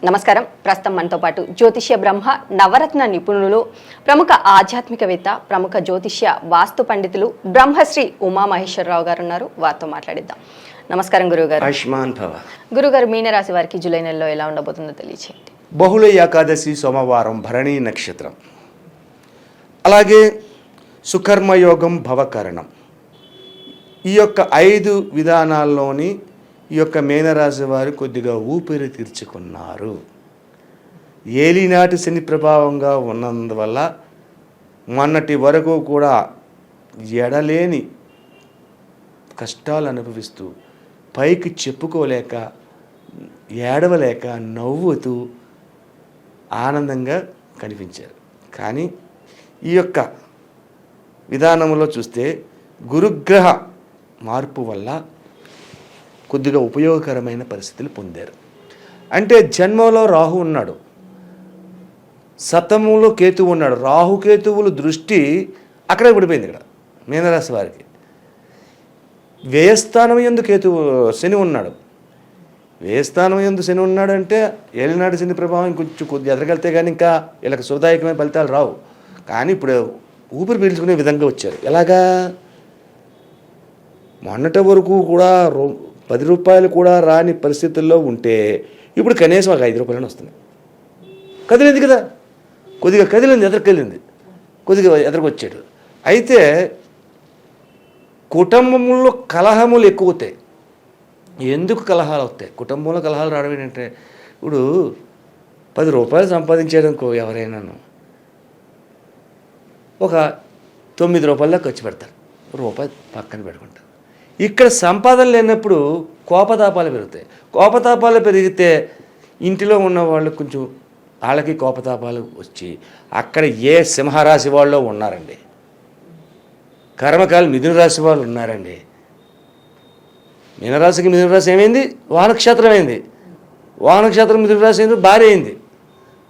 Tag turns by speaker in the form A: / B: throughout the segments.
A: నమస్కారం. ప్రస్తుతం మనతో పాటు జ్యోతిష్య బ్రహ్మ నవరత్న నిపుణులు, ప్రముఖ ఆధ్యాత్మికవేత్త, ప్రముఖ జ్యోతిష్య వాస్తు పండితులు బ్రహ్మశ్రీ ఉమామహేశ్వరరావు గారు ఉన్నారు. వారితో మాట్లాడిద్దాం. నమస్కారం గురువుగారు.
B: ఆయుష్మాన్ భవ.
A: గురుగారు, మీనరాశి వారికి జూలై నెలలో ఎలా ఉండబోతుందో తెలియచేయండి.
B: బహుళ ఏకాదశి సోమవారం, భరణీ నక్షత్రం, అలాగే సుకర్మయోగం, భవకరణం. ఈ యొక్క 5 విధానాల్లోని ఈ యొక్క మీనరాశి వారు కొద్దిగా ఊపిరి తీర్చుకున్నారు. ఏలినాటి శని ప్రభావంగా ఉన్నందువల్ల మొన్నటి వరకు కూడా ఎడలేని కష్టాలు అనుభవిస్తూ పైకి చెప్పుకోలేక, ఏడవలేక, నవ్వుతూ ఆనందంగా కనిపించారు. కానీ ఈ యొక్క విధానంలో చూస్తే గురుగ్రహ మార్పు వల్ల కొద్దిగా ఉపయోగకరమైన పరిస్థితులు పొందారు. అంటే జన్మలో రాహు ఉన్నాడు, సప్తమంలో కేతువు ఉన్నాడు. రాహుకేతువుల దృష్టి అక్కడే పడిపోయింది. ఇక్కడ మీనరాశి వారికి వ్యయస్థానం యందు శని ఉన్నాడు. వ్యయస్థానం యందు శని ఉన్నాడు అంటే ఏలినాటి శని ప్రభావం కొద్దిగా ఎదగలితే కానీ ఇంకా వీళ్ళకి శుభదాయకమైన ఫలితాలు రావు. కానీ ఇప్పుడు ఊపిరి పీల్చుకునే విధంగా వచ్చారు. ఎలాగా? మొన్నటి వరకు కూడా 10 రూపాయలు కూడా రాని పరిస్థితుల్లో ఉంటే ఇప్పుడు కనీసం ఒక 5 రూపాయలని వస్తున్నాయి. కదిలింది కదా, కొద్దిగా కదిలింది, ఎదరికెళ్ళింది, కొద్దిగా ఎదరికొచ్చాడు. అయితే కుటుంబంలో కలహములు ఎక్కువ అవుతాయి. ఎందుకు కలహాలు అవుతాయి? కుటుంబంలో కలహాలు రావడం ఏంటంటే, ఇప్పుడు 10 రూపాయలు సంపాదించేయడానికి ఎవరైనాను ఒక 9 రూపాయల ఖర్చు పెడతారు, రూపాయి పక్కన పెట్టుకుంటారు. ఇక్కడ సంపాదన లేనప్పుడు కోపతాపాలు పెరుగుతాయి. కోపతాపాలు పెరిగితే ఇంటిలో ఉన్న వాళ్ళు కొంచెం వాళ్ళకి కోపతాపాలు వచ్చి అక్కడ ఏ సింహరాశి వాళ్ళు ఉన్నారండి, కర్మకాలు మిథున రాశి వాళ్ళు ఉన్నారండి. మీనరాశికి మిథున రాశి ఏమైంది? వానక్షేత్రం అయింది. వానక్షేత్రం మిథున రాశి అయింది, భార్య అయింది.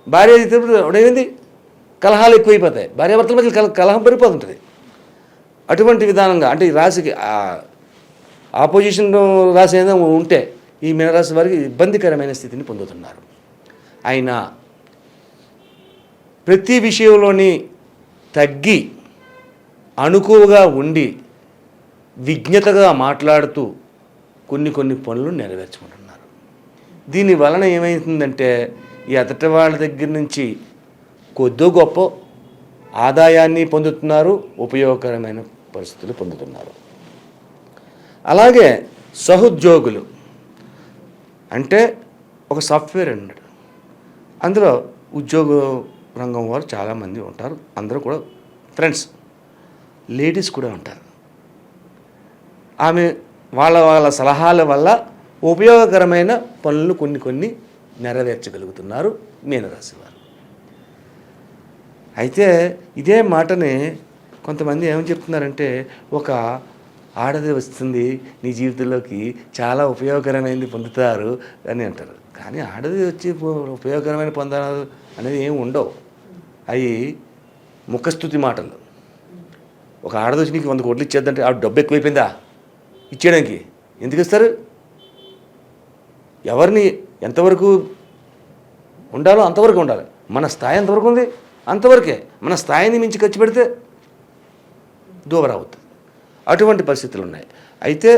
B: భార్య అయితే ఏమైంది? కలహాలు ఎక్కువైపోతాయి. భార్యాభర్తల మధ్య కలహం పెరిగిపోతుంటుంది. అటువంటి విధానంగా అంటే ఈ రాశికి ఆపోజిషన్ రాశి ఏదైనా ఉంటే ఈ మీనరాశి వారికి ఇబ్బందికరమైన స్థితిని పొందుతున్నారు. అయినా ప్రతి విషయంలోని తగ్గి అణుకువగా ఉండి విజ్ఞతగా మాట్లాడుతూ కొన్ని పనులు నెరవేర్చుకుంటున్నారు. దీని వలన ఏమవుతుందంటే ఈ ఎదటి వాళ్ళ దగ్గర నుంచి కొద్దో గొప్ప ఆదాయాన్ని పొందుతున్నారు, ఉపయోగకరమైన పరిస్థితులు పొందుతున్నారు. అలాగే సహోద్యోగులు అంటే ఒక సాఫ్ట్వేర్ అన్నాడు, అందులో ఉద్యోగ రంగం వారు చాలామంది ఉంటారు. అందరూ కూడా ఫ్రెండ్స్, లేడీస్ కూడా ఉంటారు. ఆమె వాళ్ళ సలహాల వల్ల ఉపయోగకరమైన పనులు కొన్ని నెరవేర్చగలుగుతున్నారు మీనరాశి వారు. అయితే ఇదే మాటని కొంతమంది ఏమని చెప్తున్నారంటే, ఒక ఆడది వస్తుంది నీ జీవితంలోకి, చాలా ఉపయోగకరమైనది పొందుతారు అని అంటారు. కానీ ఆడది వచ్చి ఉపయోగకరమైన పొందాలు అనేది ఏమి ఉండవు. అవి ముఖస్థుతి మాటలు. ఒక ఆడది వచ్చి నీకు 100 కోట్లు ఇచ్చేద్దంటే ఆ డబ్బు ఎక్కువైపోయిందా ఇచ్చేయడానికి? ఎందుకు ఇస్తారు? ఎవరిని ఎంతవరకు ఉండాలో అంతవరకు ఉండాలి. మన స్థాయి ఎంతవరకు ఉంది అంతవరకే. మన స్థాయిని మించి ఖర్చు పెడితే దూరం అవుతుంది. అటువంటి పరిస్థితులు ఉన్నాయి. అయితే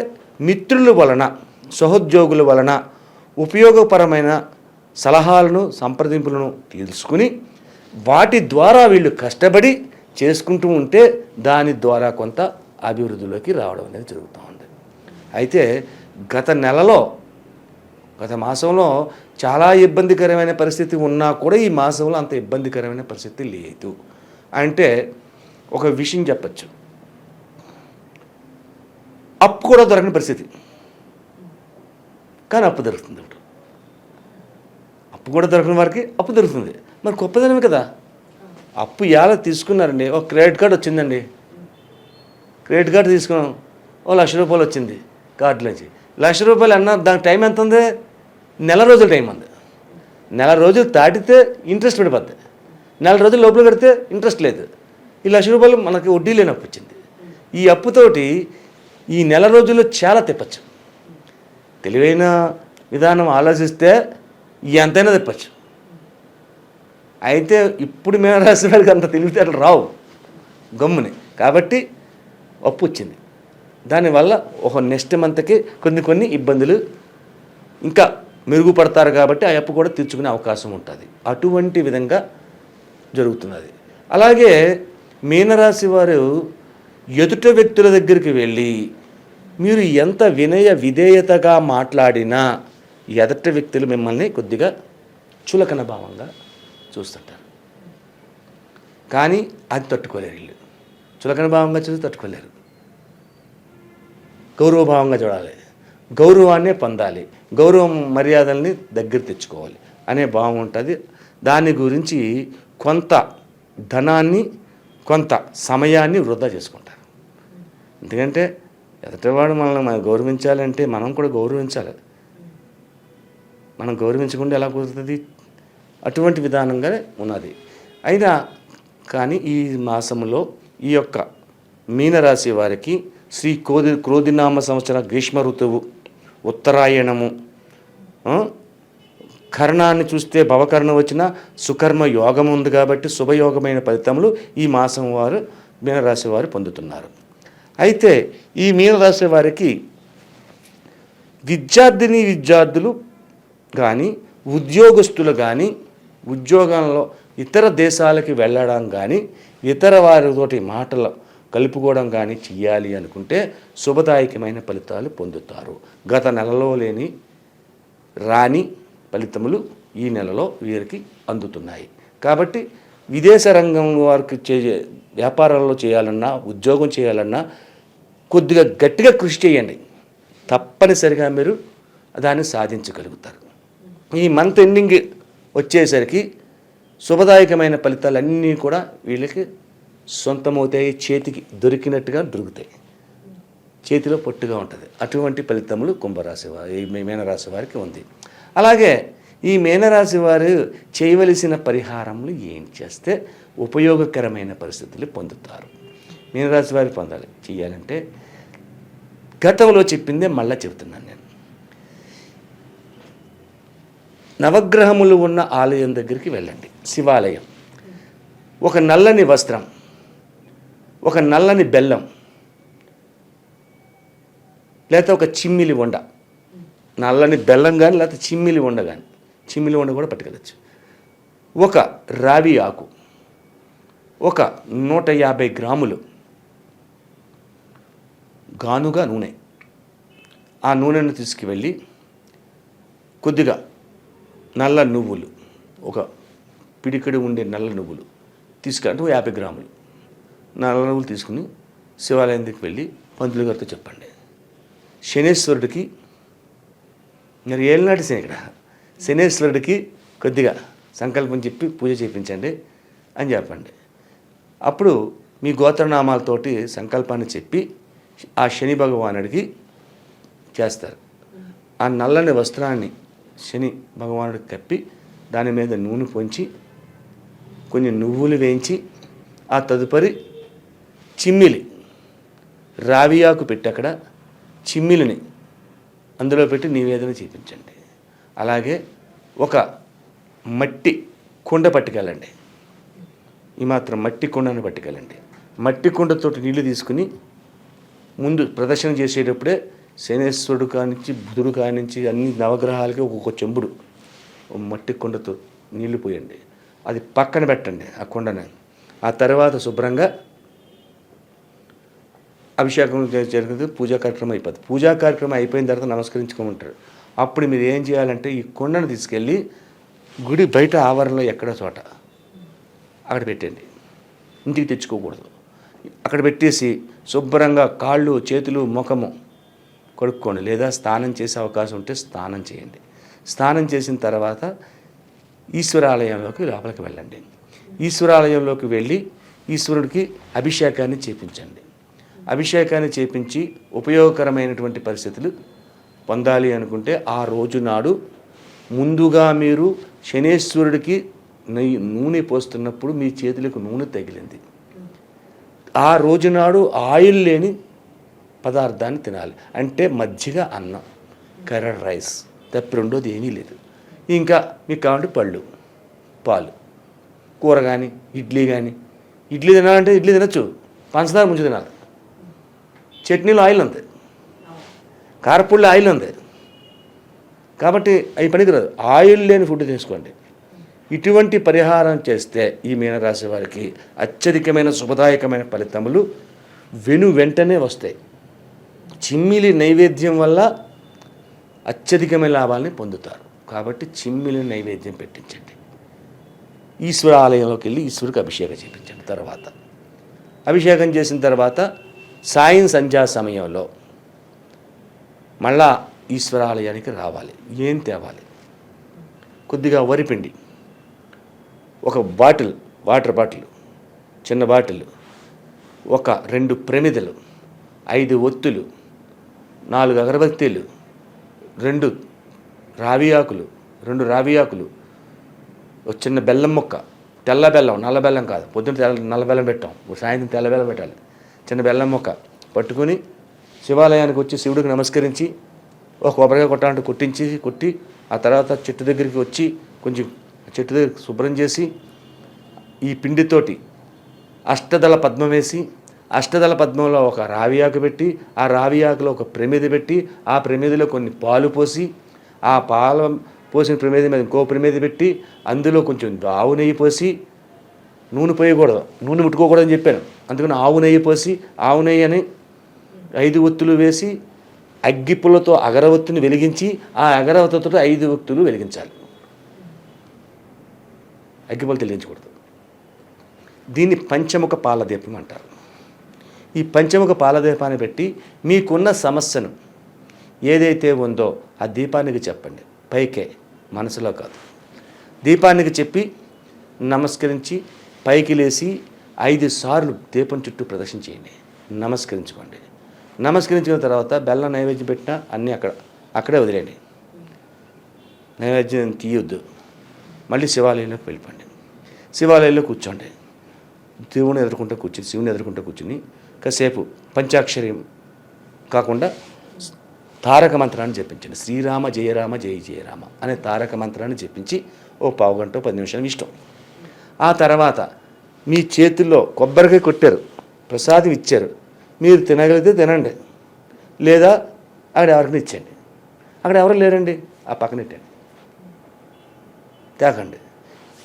B: మిత్రుల వలన, సహోద్యోగుల వలన ఉపయోగపరమైన సలహాలను, సంప్రదింపులను తెలుసుకుని వాటి ద్వారా వీళ్ళు కష్టపడి చేసుకుంటూ ఉంటే దాని ద్వారా కొంత అభివృద్ధిలోకి రావడం అనేది జరుగుతూ ఉంది. అయితే గత మాసంలో చాలా ఇబ్బందికరమైన పరిస్థితి ఉన్నా కూడా ఈ మాసంలో అంత ఇబ్బందికరమైన పరిస్థితి లేదు. అంటే ఒక విషయం చెప్పచ్చు, అప్పు కూడా దొరకని పరిస్థితి, కానీ అప్పు దొరుకుతుంది. ఇప్పుడు అప్పు కూడా దొరకని వారికి అప్పు దొరుకుతుంది. మరి గొప్పదనమే కదా. అప్పు ఎలా తీసుకున్నారండి? ఒక క్రెడిట్ కార్డు వచ్చిందండి, క్రెడిట్ కార్డు తీసుకున్నాం, ₹1,00,000 వచ్చింది కార్డులోంచి. ₹1,00,000 అన్నా దానికి టైం ఎంత ఉంది? నెల రోజుల టైం ఉంది. నెల రోజులు దాటితే ఇంట్రెస్ట్ పడిపోద్ది. నెల రోజుల లోపల కడితే ఇంట్రెస్ట్ లేదు. ఈ ₹1,00,000 మనకి వడ్డీ లేని అప్పు వచ్చింది. ఈ అప్పుతోటి ఈ నెల రోజుల్లో చాలా తిప్పచ్చు. తెలివైన విధానం ఆలోచిస్తే ఎంతైనా తెప్పచ్చు. అయితే ఇప్పుడు మీనరాశి వారికి అంత తెలివితేటలు రావు గమ్ముని, కాబట్టి అప్పు వచ్చింది. దానివల్ల ఒక నెక్స్ట్ మంత్కి కొన్ని ఇబ్బందులు ఇంకా మెరుగుపడతారు, కాబట్టి ఆ అప్పు కూడా తీర్చుకునే అవకాశం ఉంటుంది. అటువంటి విధంగా జరుగుతున్నది. అలాగే మీనరాశి వారు ఎదుట వ్యక్తుల దగ్గరికి వెళ్ళి మీరు ఎంత వినయ విధేయతగా మాట్లాడినా ఎదుట వ్యక్తులు మిమ్మల్ని కొద్దిగా చులకన భావంగా చూస్తుంటారు. కానీ అది తట్టుకోలేరు. వీళ్ళు చులకన భావంగా చూసి తట్టుకోలేరు. గౌరవభావంగా చూడాలి, గౌరవాన్నే పొందాలి, గౌరవం మర్యాదల్ని దగ్గర తెచ్చుకోవాలి అనే భావం ఉంటుంది. దాని గురించి కొంత ధనాన్ని కొంత సమయాన్ని వృధా చేసుకుంటారు. ఎందుకంటే ఎదుటివాడు మనల్ని గౌరవించాలంటే మనం కూడా గౌరవించాలి. మనం గౌరవించకుండా ఎలా కుదురుతుంది? అటువంటి విధానంగానే ఉన్నది. అయినా కానీ ఈ మాసంలో ఈ యొక్క మీనరాశి వారికి శ్రీ క్రోధినామ సంవత్సర గ్రీష్మ ఋతువు, ఉత్తరాయణము, కర్ణాన్ని చూస్తే భవకర్ణ వచ్చిన సుకర్మ యోగం ఉంది కాబట్టి శుభయోగమైన ఫలితములు ఈ మాసం వారు మీనరాశి వారు పొందుతున్నారు. అయితే ఈ మీనరాశి వారికి విద్యార్థులు కానీ ఉద్యోగస్తులు కానీ ఉద్యోగంలో ఇతర దేశాలకి వెళ్ళడం కానీ ఇతర వారితోటి మాటలు కలుపుకోవడం కానీ చెయ్యాలి అనుకుంటే శుభదాయకమైన ఫలితాలు పొందుతారు. గత నెలలో లేని రాని ఫలితములు ఈ నెలలో వీరికి అందుతున్నాయి. కాబట్టి విదేశ రంగం వారికి వ్యాపారాల్లో చేయాలన్నా ఉద్యోగం చేయాలన్నా కొద్దిగా గట్టిగా కృషి చేయండి. తప్పనిసరిగా మీరు దాన్ని సాధించగలుగుతారు. ఈ మంత్ ఎండింగ్ వచ్చేసరికి శుభదాయకమైన ఫలితాలన్నీ కూడా వీళ్ళకి సొంతమవుతాయి, చేతికి దొరికినట్టుగా దొరుకుతాయి, చేతిలో పొట్టుగా ఉంటుంది. అటువంటి ఫలితములు కుంభరాశి వారి మీనరాశి వారికి ఉంది. అలాగే ఈ మీనరాశి వారు చేయవలసిన పరిహారములు ఏం చేస్తే ఉపయోగకరమైన పరిస్థితులు పొందుతారు? మీనరాశి వారు పొందాలి చేయాలంటే గతంలో చెప్పిందే మళ్ళీ చెబుతున్నాను నేను. నవగ్రహములు ఉన్న ఆలయం దగ్గరికి వెళ్ళండి, శివాలయం. ఒక నల్లని వస్త్రం, ఒక నల్లని బెల్లం, లేకపోతే ఒక చిమ్మిలి వండ, నల్లని బెల్లం కానీ లేకపోతే చిమ్మిలి వండ కానీ, చిమ్మిలి వండ కూడా పట్టుకెళ్ళచ్చు. ఒక రావి ఆకు, ఒక 150 గ్రాములు గానుగా నూనె. ఆ నూనెను తీసుకువెళ్ళి కొద్దిగా నల్ల నువ్వులు, ఒక పిడికడు ఉండే నల్ల నువ్వులు తీసుకుంటే 50 గ్రాములు నల్ల నువ్వులు తీసుకుని శివాలయం దగ్గరికి వెళ్ళి పంతులు గారితో చెప్పండి, శనేశ్వరుడికి, మరి ఏళ్ళనాటి శని ఇక్కడ, శనేశ్వరుడికి కొద్దిగా సంకల్పం చెప్పి పూజ చేయించండి అని చెప్పండి. అప్పుడు మీ గోత్రనామాలతోటి సంకల్పాన్ని చెప్పి ఆ శని భగవానుడికి చేస్తారు. ఆ నల్లని వస్త్రాన్ని శని భగవానుడికి కప్పి దాని మీద నూనె పొంచి కొన్ని నువ్వులు వేయించి ఆ తదుపరి చిమ్మిలి రావియాకు పెట్టి అక్కడ చిమ్మిలిని అందులో పెట్టి నివేదన చేయించండి. అలాగే ఒక మట్టి కుండ పట్టుకెళ్ళండి, ఈ మాత్రం మట్టి కుండను పట్టుకెళ్ళండి. మట్టి కుండతోటి నీళ్లు తీసుకుని ముందు ప్రదర్శన చేసేటప్పుడే శనేశ్వరుడు కానించి బుధుడు కానించి అన్ని నవగ్రహాలకి ఒక్కొక్క చెంబుడు మట్టి కుండతో నీళ్లు పోయండి. అది పక్కన పెట్టండి ఆ కుండని. ఆ తర్వాత శుభ్రంగా అభిషేకం జరుగుతుంది, పూజా కార్యక్రమం అయిపోతుంది. పూజా కార్యక్రమం అయిపోయిన తర్వాత నమస్కరించుకోమంటారు. అప్పుడు మీరు ఏం చేయాలంటే ఈ కుండను తీసుకెళ్ళి గుడి బయట ఆవరణలో ఎక్కడో చోట అక్కడ పెట్టండి, ఇంటికి తెచ్చుకోకూడదు. అక్కడ పెట్టేసి శుభ్రంగా కాళ్ళు చేతులు ముఖము కడుక్కోండి, లేదా స్నానం చేసే అవకాశం ఉంటే స్నానం చేయండి. స్నానం చేసిన తర్వాత ఈశ్వరాలయంలోకి లోపలికి వెళ్ళండి. ఈశ్వరాలయంలోకి వెళ్ళి ఈశ్వరుడికి అభిషేకాన్ని చేపించండి. అభిషేకాన్ని చేపించి ఉపయోగకరమైనటువంటి పరిస్థితులు పొందాలి అనుకుంటే ఆ రోజు నాడు ముందుగా మీరు శనేశ్వరుడికి నూనె పోస్తున్నప్పుడు మీ చేతులకు నూనె తగిలింది, ఆ రోజు నాడు ఆయిల్ లేని పదార్థాన్ని తినాలి. అంటే మజ్జిగ, అన్నం, కర్డ్ రైస్ తప్పి రెండోది ఏమీ లేదు. ఇంకా మీకు కావాలంటే పళ్ళు, పాలు, కూర కానీ ఇడ్లీ కానీ. ఇడ్లీ తినాలంటే ఇడ్లీ తినచ్చు, పంచదార ముంచి తినాలి. చట్నీలో ఆయిల్ ఉంది, కారపొడిలో ఆయిల్ ఉంది, కాబట్టి అవి పనికిరాదు. ఆయిల్ లేని ఫుడ్ తీసుకోండి. ఇటువంటి పరిహారం చేస్తే ఈ మీనరాశి వారికి అత్యధికమైన శుభదాయకమైన ఫలితములు వెంటనే వస్తాయి. చిమ్మిలి నైవేద్యం వల్ల అత్యధికమైన లాభాలని పొందుతారు. కాబట్టి చిమ్మిలి నైవేద్యం పెట్టించండి. ఈశ్వర ఆలయంలోకి వెళ్ళి ఈశ్వరుడికి అభిషేకం చేయించండి. తర్వాత అభిషేకం చేసిన తర్వాత సాయం సంధ్యా సమయంలో మళ్ళా ఈశ్వరాలయానికి రావాలి. ఏం తేవాలి? కొద్దిగా వరిపిండి, ఒక బాటిల్, వాటర్ బాటిల్, చిన్న బాటిల్, ఒక 2 ప్రమిదలు, 5 ఒత్తులు, 4 అగరబత్తీలు, 2 రావి ఆకులు, ఒక చిన్న బెల్లం ముక్క, తెల్ల బెల్లం, నల్ల బెల్లం కాదు. పొద్దున్న నల్ల బెల్లం పెట్టాం, సాయంత్రం తెల్ల బెల్లం పెట్టాలి. చిన్న బెల్లం ముక్క పట్టుకుని శివాలయానికి వచ్చి శివుడికి నమస్కరించి ఒక కొబ్బరికాయ కొట్టాలంటే కొట్టి ఆ తర్వాత చెట్టు దగ్గరికి వచ్చి కొంచెం చెట్టు దగ్గర శుభ్రం చేసి ఈ పిండితోటి అష్టదళ పద్మం వేసి, అష్టదళ పద్మంలో ఒక రావి ఆకు పెట్టి, ఆ రావి ఆకులో ఒక ప్రమిద పెట్టి, ఆ ప్రమిదలో కొన్ని పాలు పోసి, ఆ పాలు పోసిన ప్రమిద మీద ఇంకో ప్రమిద పెట్టి, అందులో కొంచెం ఆవు నెయ్యి పోసి, నూనె పోయకూడదు, నూనె ముట్టుకోకూడదని చెప్పాను. అందుకని ఆవు నెయ్యి పోసి, ఆవు నెయ్యి అని 5 ఒత్తులు వేసి అగ్గిపుల్లతో అగరవత్తుని వెలిగించి, ఆ అగరవత్తుతో 5 ఒత్తులు వెలిగించాలి. అగ్గిపుల్ల వెలిగించకూడదు. దీన్ని పంచముఖ పాలదీపం అంటారు. ఈ పంచముఖ పాలదీపాన్ని పెట్టి మీకున్న సమస్యను ఏదైతే ఉందో ఆ దీపానికి చెప్పండి. పైకే, మనసులో కాదు. దీపానికి చెప్పి నమస్కరించి పైకి లేచి 5 సార్లు దీపం చుట్టూ ప్రదక్షిణ చేయండి. నమస్కరించుకోండి. నమస్కరించిన తర్వాత బెల్లం నైవేద్యం పెట్టినా అన్నీ అక్కడే వదిలేండి. నైవేద్యం తీయొద్దు. మళ్ళీ శివాలయంలోకి వెళ్ళిపోండి. శివాలయంలో కూర్చోండి. శివుని ఎదుర్కొంటూ కూర్చుని కాసేపు పంచాక్షరం కాకుండా తారక మంత్రాన్ని జపించండి. శ్రీరామ జయ రామ జయ జయ రామ అనే తారక మంత్రాన్ని జపించి ఓ పావుగంట 10 నిమిషాలు ఇష్టం. ఆ తర్వాత మీ చేతుల్లో కొబ్బరికాయ కొట్టారు, ప్రసాదం ఇచ్చారు, మీరు తినగలిగితే తినండి, లేదా అక్కడ ఎవరికైనా ఇచ్చేయండి. అక్కడ ఎవరు లేరండి, ఆ పక్కన ఇట్టండి, తేకండి.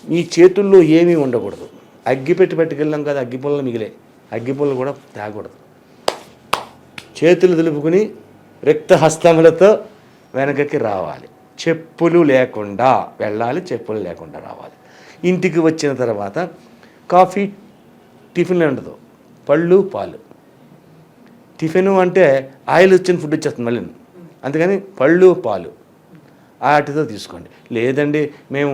B: మీ చేతుల్లో ఏమీ ఉండకూడదు. అగ్గిపెట్టి పట్టుకెళ్ళాం కదా, అగ్గిపుల్లలు మిగిలే, అగ్గిపుల్లలు కూడా తేకూడదు. చేతులు దులుపుకుని రిక్తహస్తములతో వెనకకి రావాలి. చెప్పులు లేకుండా వెళ్ళాలి, చెప్పులు లేకుండా రావాలి. ఇంటికి వచ్చిన తర్వాత కాఫీ, టిఫిన్ ఉండదు, పళ్ళు, పాలు. టిఫిన్ అంటే ఆయిల్ వచ్చిన ఫుడ్ వచ్చేస్తుంది మళ్ళీ, అందుకని పళ్ళు, పాలు వాటితో తీసుకోండి. లేదండి మేము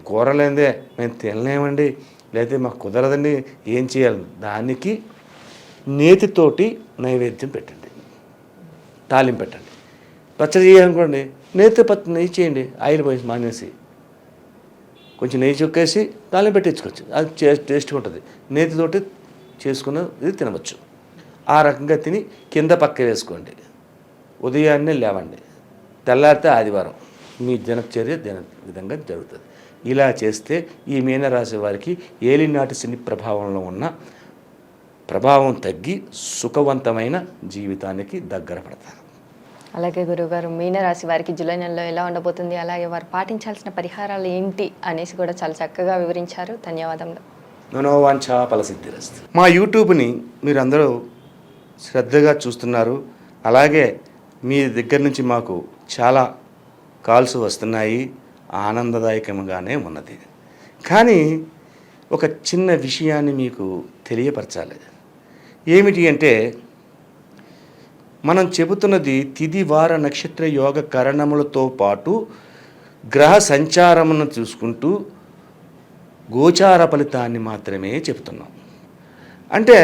B: కూర లేదే మేము తినలేమండి, లేకపోతే మాకు కుదరదండి, ఏం చేయాలి? దానికి నేతితోటి నైవేద్యం పెట్టండి, తాలింపు పెట్టండి. పచ్చడి చేయాలనుకోండి, నెయ్యి చేయండి, ఆయిల్ పోయి మానేసి కొంచెం నెయ్యి చుక్కేసి తాలింపు పెట్టించుకోవచ్చు. అది టేస్ట్గా ఉంటుంది. నేతితోటి చేసుకున్నది తినవచ్చు. ఆ రకంగా తిని కింద పక్క వేసుకోండి. ఉదయాన్నే లేవండి, తెల్లారితే ఆదివారం మీ దినచర్య విధంగా జరుగుతుంది. ఇలా చేస్తే ఈ మీనరాశి వారికి ఏలినాటి శని ప్రభావంలో ఉన్న ప్రభావం తగ్గి సుఖవంతమైన జీవితానికి దగ్గర పడతారు.
A: అలాగే గురువుగారు, మీనరాశి వారికి జూలై నెలలో ఎలా ఉండబోతుంది, అలాగే వారు పాటించాల్సిన పరిహారాలు ఏంటి అనేసి కూడా చాలా చక్కగా వివరించారు. ధన్యవాదములు.
B: మనోవాంఛా ఫలసిద్ధిరస్తు. మా యూట్యూబ్ని మీరు అందరూ శ్రద్ధగా చూస్తున్నారు. అలాగే మీ దగ్గర నుంచి మాకు చాలా కాల్స్ వస్తున్నాయి, ఆనందదాయకంగానే ఉన్నది. కానీ ఒక చిన్న విషయాన్ని మీకు తెలియపరచాలి. ఏమిటి అంటే, మనం చెబుతున్నది తిథి వార నక్షత్ర యోగ కరణములతో పాటు గ్రహ సంచారమును చూసుకుంటూ గోచార ఫలితాన్ని మాత్రమే చెబుతున్నాం. అంటే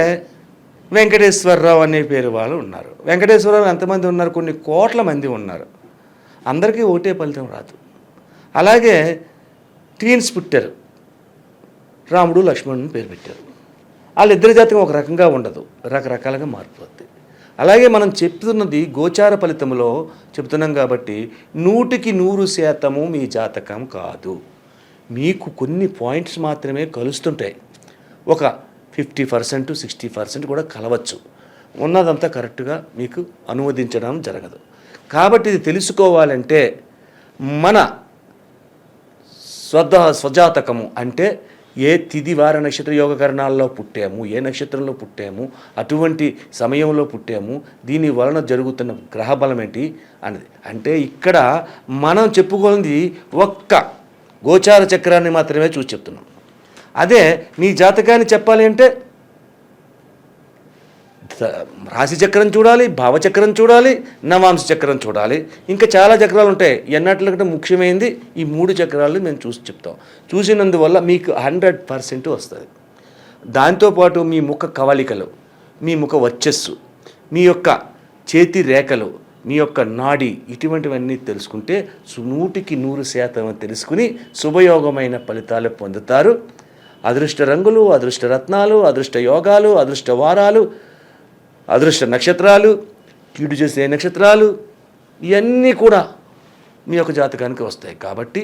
B: వెంకటేశ్వరరావు అనే పేరు వాళ్ళు ఉన్నారు. వెంకటేశ్వరరావు ఎంతమంది ఉన్నారు? కొన్ని కోట్ల మంది ఉన్నారు. అందరికీ ఒకటే ఫలితం రాదు. అలాగే ట్విన్స్ పుట్టారు, రాముడు లక్ష్మణుని పేరు పెట్టారు. వాళ్ళిద్దరి జాతకం ఒక రకంగా ఉండదు, రకరకాలుగా మారిపోద్ది. అలాగే మనం చెప్తున్నది గోచార ఫలితంలో చెప్తున్నాం కాబట్టి 100% మీ జాతకం కాదు. మీకు కొన్ని పాయింట్స్ మాత్రమే కలుస్తుంటాయి. ఒక 50% 60% కూడా కలవచ్చు. ఉన్నదంతా కరెక్ట్గా మీకు అనువదించడం జరగదు. కాబట్టి ఇది తెలుసుకోవాలంటే మన స్వజాతకము అంటే ఏ తిథి వార నక్షత్ర యోగకరణాల్లో పుట్టాము, ఏ నక్షత్రంలో పుట్టాము, అటువంటి సమయంలో పుట్టాము, దీని వలన జరుగుతున్న గ్రహబలం ఏంటి అనేది. అంటే ఇక్కడ మనం చెప్పుకోనిది ఒక్క గోచార చక్రాన్ని మాత్రమే చూసి చెప్తున్నాం. అదే మీ జాతకాన్ని చెప్పాలి అంటే రాశి చక్రం చూడాలి, భావచక్రం చూడాలి, నవాంశ చక్రం చూడాలి, ఇంకా చాలా చక్రాలు ఉంటాయి. ఎన్నట్లకంటే ముఖ్యమైనది ఈ 3 చక్రాలు మేము చూసి చెప్తాం. చూసినందువల్ల మీకు 100% వస్తుంది. దాంతోపాటు మీ ముఖ కవళికలు, మీ ముఖ వర్చస్సు, మీ యొక్క చేతి రేఖలు, మీ యొక్క నాడి, ఇటువంటివన్నీ తెలుసుకుంటే 100% తెలుసుకుని శుభయోగమైన ఫలితాలు పొందుతారు. అదృష్ట రంగులు, అదృష్ట రత్నాలు, అదృష్ట యోగాలు, అదృష్ట వారాలు, అదృష్ట నక్షత్రాలు, కీడు చేసే నక్షత్రాలు, ఇవన్నీ కూడా మీ యొక్క జాతకానికి వస్తాయి. కాబట్టి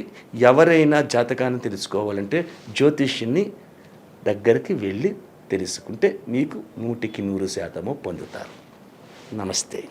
B: ఎవరైనా జాతకాన్ని తెలుసుకోవాలంటే జ్యోతిష్యుని దగ్గరికి వెళ్ళి తెలుసుకుంటే మీకు 100% పొందుతారు. నమస్తే.